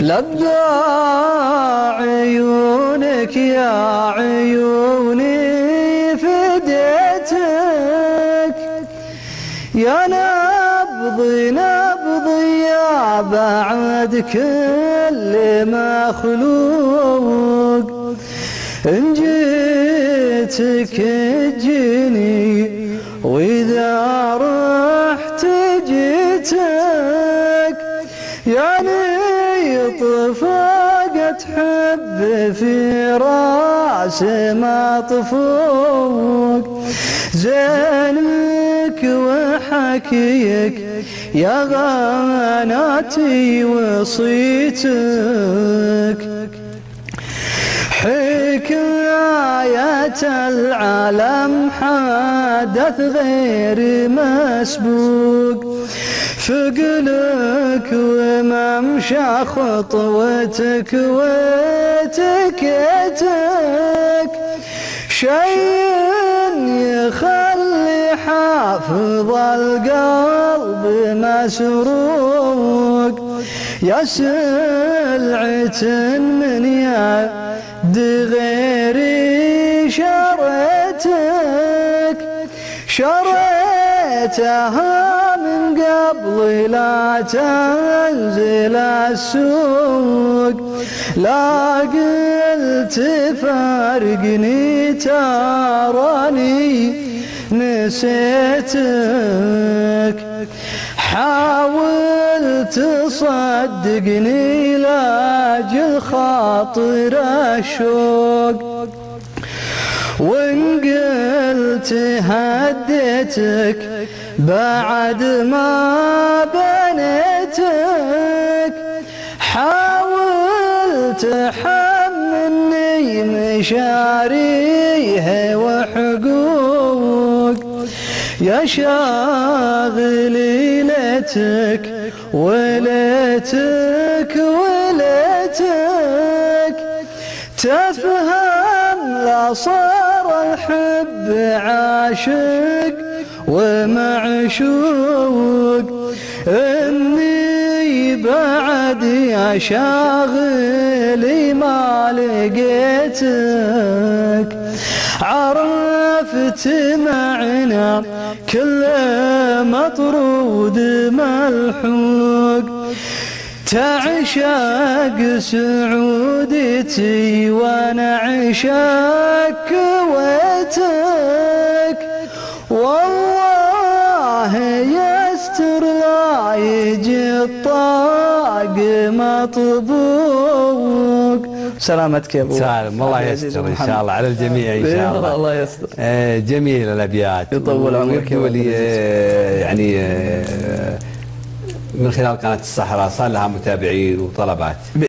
لبى عيونك يا عيوني فديتك، يا نبضي نبضي يا بعد كل مخلوق، إن جيتك تجيني وإذا رحت جيتك، يعني طفقت حب في راس مطفوق، زينك وحكيك يا غناتي وصيتك، حكاية العالم حدث غير مسبوق، فقلك وممشى خطوتك وتكتك، شيء يخلي حافظ القلب مسروق، يا سلعة من يد غيري شريتك، شريتها من قبل لا تنزل السوق، لا قلت فارقني تراني نسيتك، حاولت تصدقني لاجل خاطر الشوق، وإن قلت هديتك بعد ما بنيتك، حاولت حملني مشاريه وحقوق، يا شاغلي ليتك وليتك وليتك، تفهم لا صار الحب عاشق ومعشوق، إني بعد يا شاغلي ما لقيتك، عرفت معنى كل مطرود ملحوق، تعشق سعودتي وانا عشاق كويتك، والله يستر لا يجي الطاق مطبوق. سلامتك يا ابو سالم، الله يستر ان شاء الله على الجميع ان شاء الله. الله يستر. جميل الابيات، يطول عمرك. ولي يعني من خلال قناة الصحراء صار لها متابعين وطلبات.